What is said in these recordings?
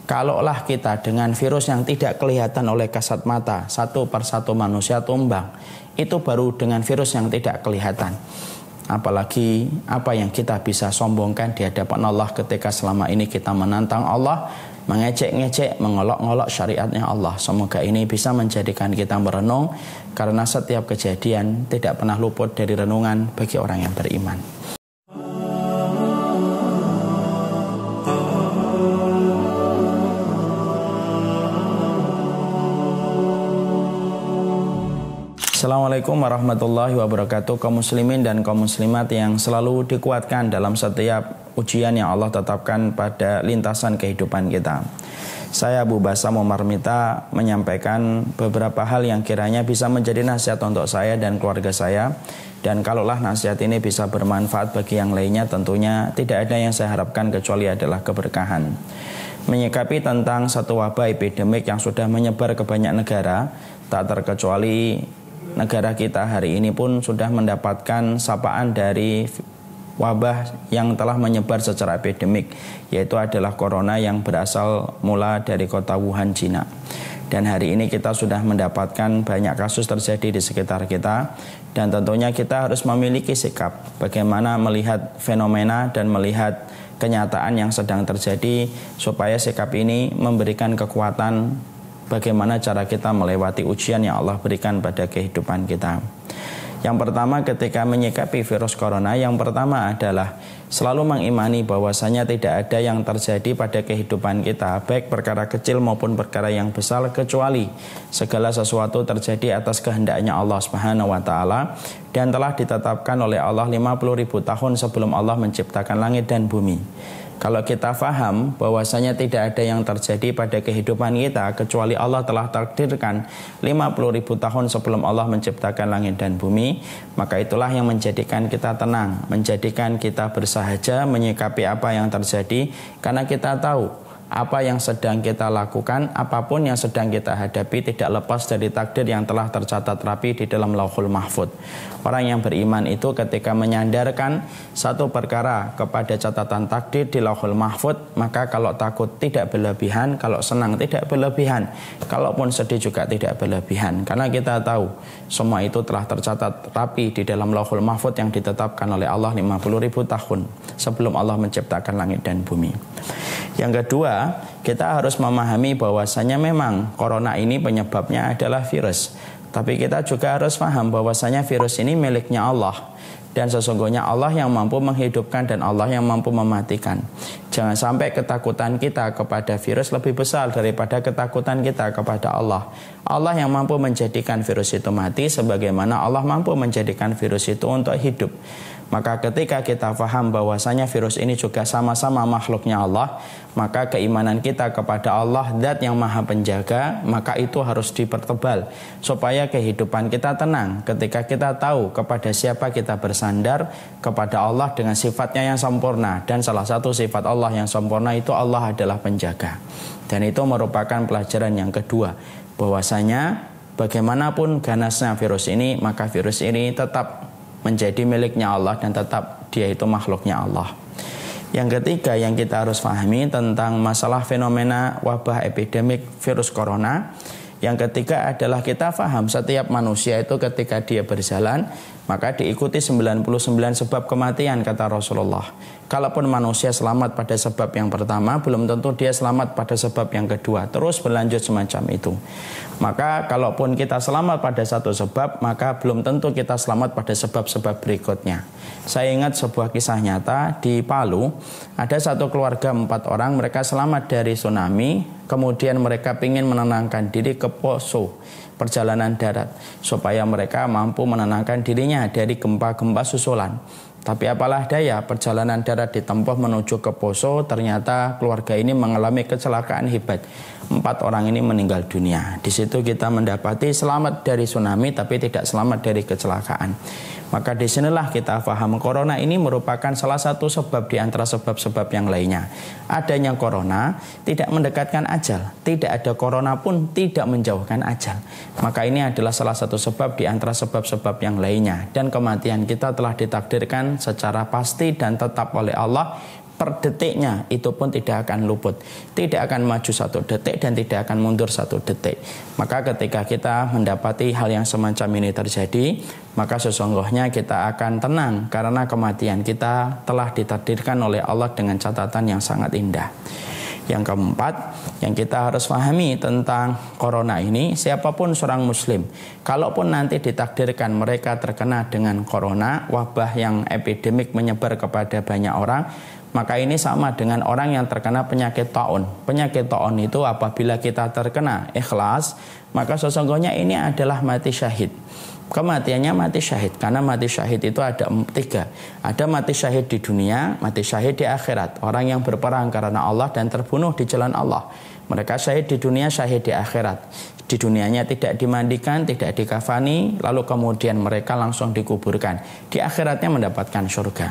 Kalaulah kita dengan virus yang tidak kelihatan oleh kasat mata, satu persatu manusia tumbang, itu baru dengan virus yang tidak kelihatan. Apalagi apa yang kita bisa sombongkan di hadapan Allah ketika selama ini kita menantang Allah, mengecek-ngecek, mengolok-ngolok syariatnya Allah. Semoga ini bisa menjadikan kita merenung, karena setiap kejadian tidak pernah luput dari renungan bagi orang yang beriman. Assalamualaikum warahmatullahi wabarakatuh. Kaum muslimin dan kaum muslimat yang selalu dikuatkan dalam setiap ujian yang Allah tetapkan pada lintasan kehidupan kita. Saya Abu Basam Umar Mita menyampaikan beberapa hal yang kiranya bisa menjadi nasihat untuk saya dan keluarga saya. Dan kalaulah nasihat ini bisa bermanfaat bagi yang lainnya, tentunya tidak ada yang saya harapkan kecuali adalah keberkahan. Menyikapi tentang satu wabah epidemik yang sudah menyebar ke banyak negara, tak terkecuali negara kita hari ini pun sudah mendapatkan sapaan dari wabah yang telah menyebar secara epidemik, yaitu adalah corona yang berasal mula dari kota Wuhan, Cina. Dan hari ini kita sudah mendapatkan banyak kasus terjadi di sekitar kita, dan tentunya kita harus memiliki sikap bagaimana melihat fenomena dan melihat kenyataan yang sedang terjadi, supaya sikap ini memberikan kekuatan bagaimana cara kita melewati ujian yang Allah berikan pada kehidupan kita. Yang pertama, ketika menyikapi virus corona, yang pertama adalah selalu mengimani bahwasanya tidak ada yang terjadi pada kehidupan kita, baik perkara kecil maupun perkara yang besar, kecuali segala sesuatu terjadi atas kehendaknya Allah Subhanahu wa taala, dan telah ditetapkan oleh Allah 50.000 tahun sebelum Allah menciptakan langit dan bumi. Kalau kita faham bahwasanya tidak ada yang terjadi pada kehidupan kita kecuali Allah telah takdirkan 50.000 tahun sebelum Allah menciptakan langit dan bumi, maka itulah yang menjadikan kita tenang, menjadikan kita bersahaja menyikapi apa yang terjadi, karena kita tahu apa yang sedang kita lakukan, apapun yang sedang kita hadapi tidak lepas dari takdir yang telah tercatat rapi di dalam Lauhul Mahfud. Orang yang beriman itu ketika menyandarkan satu perkara kepada catatan takdir di Lauhul Mahfud, maka kalau takut tidak berlebihan, kalau senang tidak berlebihan, kalaupun sedih juga tidak berlebihan, karena kita tahu semua itu telah tercatat rapi di dalam Lauhul Mahfud yang ditetapkan oleh Allah 50.000 tahun sebelum Allah menciptakan langit dan bumi. Yang kedua, kita harus memahami bahwasanya memang corona ini penyebabnya adalah virus. Tapi kita juga harus paham bahwasanya virus ini miliknya Allah. Dan sesungguhnya Allah yang mampu menghidupkan dan Allah yang mampu mematikan. Jangan sampai ketakutan kita kepada virus lebih besar daripada ketakutan kita kepada Allah. Allah yang mampu menjadikan virus itu mati, sebagaimana Allah mampu menjadikan virus itu untuk hidup. Maka ketika kita paham bahwasanya virus ini juga sama-sama makhluknya Allah, maka keimanan kita kepada Allah, Zat yang Maha Penjaga, maka itu harus dipertebal supaya kehidupan kita tenang. Ketika kita tahu kepada siapa kita bersandar, kepada Allah dengan sifatnya yang sempurna, dan salah satu sifat Allah yang sempurna itu Allah adalah penjaga. Dan itu merupakan pelajaran yang kedua, bahwasanya bagaimanapun ganasnya virus ini, maka virus ini tetap menjadi miliknya Allah dan tetap dia itu makhluknya Allah. Yang ketiga yang kita harus pahami tentang masalah fenomena wabah epidemik virus corona, yang ketiga adalah kita paham setiap manusia itu ketika dia berjalan maka diikuti 99 sebab kematian, kata Rasulullah. Kalaupun manusia selamat pada sebab yang pertama, belum tentu dia selamat pada sebab yang kedua. Terus berlanjut semacam itu. Maka kalaupun kita selamat pada satu sebab, maka belum tentu kita selamat pada sebab-sebab berikutnya. Saya ingat sebuah kisah nyata di Palu. Ada satu keluarga 4 orang, mereka selamat dari tsunami. Kemudian mereka ingin menenangkan diri ke Poso, perjalanan darat, supaya mereka mampu menenangkan dirinya dari gempa-gempa susulan. Tapi apalah daya, perjalanan darat ditempuh menuju ke Poso, ternyata keluarga ini mengalami kecelakaan hebat. 4 orang ini meninggal dunia. Di situ kita mendapati selamat dari tsunami tapi tidak selamat dari kecelakaan. Maka disinilah kita paham corona ini merupakan salah satu sebab di antara sebab-sebab yang lainnya. Adanya corona tidak mendekatkan ajal, tidak ada corona pun tidak menjauhkan ajal. Maka ini adalah salah satu sebab di antara sebab-sebab yang lainnya. Dan kematian kita telah ditakdirkan secara pasti dan tetap oleh Allah per detiknya itu pun tidak akan luput, tidak akan maju 1 detik dan tidak akan mundur 1 detik. Maka ketika kita mendapati hal yang semacam ini terjadi, maka sesungguhnya kita akan tenang karena kematian kita telah ditakdirkan oleh Allah dengan catatan yang sangat indah. Yang keempat, yang kita harus pahami tentang corona ini, siapapun seorang muslim, kalaupun nanti ditakdirkan mereka terkena dengan corona, wabah yang epidemik menyebar kepada banyak orang, maka ini sama dengan orang yang terkena penyakit taun. Penyakit taun itu apabila kita terkena ikhlas, maka sesungguhnya ini adalah mati syahid. Kematiannya mati syahid, karena mati syahid itu ada 3. Ada mati syahid di dunia, mati syahid di akhirat. Orang yang berperang karena Allah dan terbunuh di jalan Allah, mereka syahid di dunia, syahid di akhirat. Di dunianya tidak dimandikan, tidak dikafani, lalu kemudian mereka langsung dikuburkan. Di akhiratnya mendapatkan surga.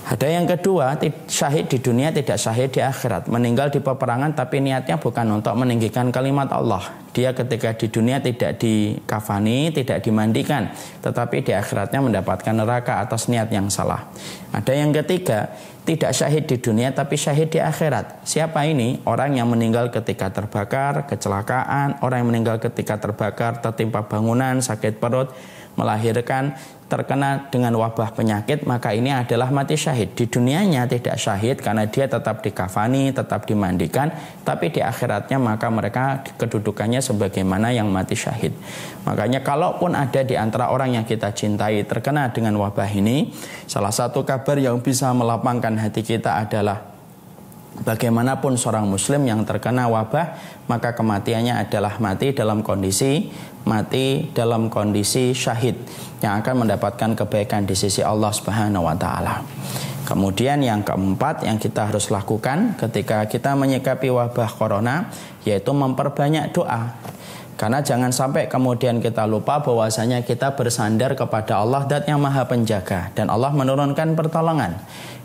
Ada yang kedua, syahid di dunia tidak syahid di akhirat. Meninggal di peperangan tapi niatnya bukan untuk meninggikan kalimat Allah. Dia ketika di dunia tidak dikafani, tidak dimandikan, tetapi di akhiratnya mendapatkan neraka atas niat yang salah. Ada yang ketiga, tidak syahid di dunia tapi syahid di akhirat. Siapa ini? Orang yang meninggal ketika terbakar, kecelakaan, orang yang meninggal ketika terbakar, tertimpa bangunan, sakit perut, melahirkan, terkena dengan wabah penyakit, maka ini adalah mati syahid. Di dunianya tidak syahid karena dia tetap dikafani, tetap dimandikan, tapi di akhiratnya maka mereka kedudukannya sebagaimana yang mati syahid. Makanya kalaupun ada di antara orang yang kita cintai terkena dengan wabah ini, salah satu kabar yang bisa melapangkan hati kita adalah bagaimanapun seorang muslim yang terkena wabah, maka kematiannya adalah mati dalam kondisi syahid yang akan mendapatkan kebaikan di sisi Allah Subhanahu wa taala. Kemudian yang keempat yang kita harus lakukan ketika kita menyikapi wabah corona, yaitu memperbanyak doa. Karena jangan sampai kemudian kita lupa bahwasanya kita bersandar kepada Allah Zat yang Maha Penjaga, dan Allah menurunkan pertolongan.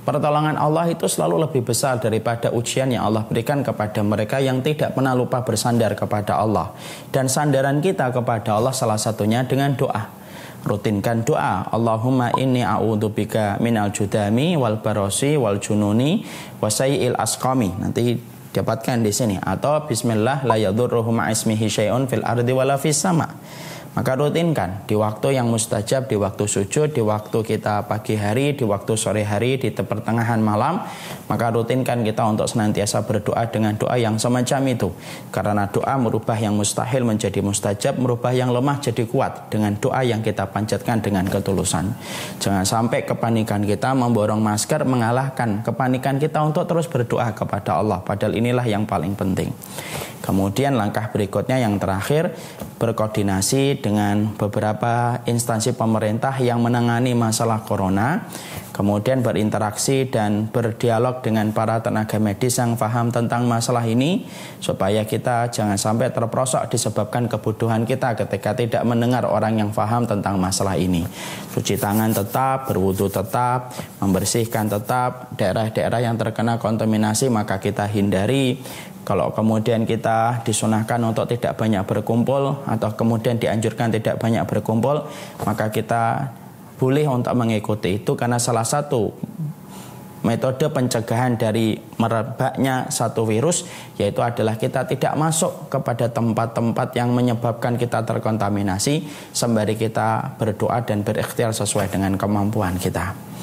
Pertolongan Allah itu selalu lebih besar daripada ujian yang Allah berikan kepada mereka yang tidak pernah lupa bersandar kepada Allah. Dan sandaran kita kepada Allah salah satunya dengan doa. Rutinkan doa. Allahumma inni a'udzubika minal judami wal barosi wal jununi wasai'il asqami. Nanti dapatkan di sini, atau bismillah la yadurruhu ma'ismihi syai'un fil ardi wala fis sama. Maka rutinkan di waktu yang mustajab, di waktu sujud, di waktu kita pagi hari, di waktu sore hari, di pertengahan malam. Maka rutinkan kita untuk senantiasa berdoa dengan doa yang semacam itu. Karena doa merubah yang mustahil menjadi mustajab, merubah yang lemah jadi kuat dengan doa yang kita panjatkan dengan ketulusan. Jangan sampai kepanikan kita memborong masker mengalahkan kepanikan kita untuk terus berdoa kepada Allah. Padahal inilah yang paling penting. Kemudian langkah berikutnya yang terakhir, berkoordinasi dengan beberapa instansi pemerintah yang menangani masalah corona, kemudian berinteraksi dan berdialog dengan para tenaga medis yang paham tentang masalah ini, supaya kita jangan sampai terperosok disebabkan kebodohan kita ketika tidak mendengar orang yang paham tentang masalah ini. Cuci tangan tetap, berwudu tetap, membersihkan tetap, daerah-daerah yang terkena kontaminasi maka kita hindari. Kalau kemudian kita disunahkan untuk tidak banyak berkumpul atau kemudian dianjurkan tidak banyak berkumpul, maka kita boleh untuk mengikuti itu, karena salah satu metode pencegahan dari merebaknya satu virus yaitu adalah kita tidak masuk kepada tempat-tempat yang menyebabkan kita terkontaminasi, sembari kita berdoa dan berikhtiar sesuai dengan kemampuan kita.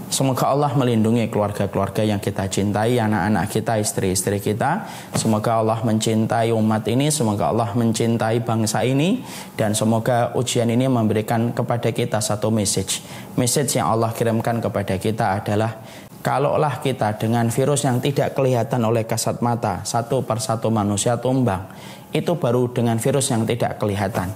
Semoga Allah melindungi keluarga-keluarga yang kita cintai, anak-anak kita, istri-istri kita. Semoga Allah mencintai umat ini, semoga Allah mencintai bangsa ini, dan semoga ujian ini memberikan kepada kita satu message. Message yang Allah kirimkan kepada kita adalah, kalaulah kita dengan virus yang tidak kelihatan oleh kasat mata, satu persatu manusia tumbang, itu baru dengan virus yang tidak kelihatan.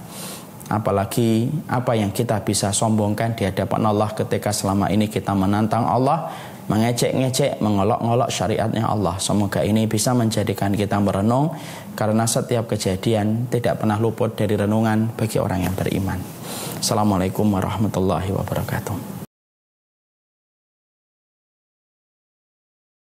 Apalagi apa yang kita bisa sombongkan di hadapan Allah ketika selama ini kita menantang Allah, mengejek-ngejek, mengolok-ngolok syariatnya Allah. Semoga ini bisa menjadikan kita merenung, karena setiap kejadian tidak pernah luput dari renungan bagi orang yang beriman. Assalamualaikum warahmatullahi wabarakatuh.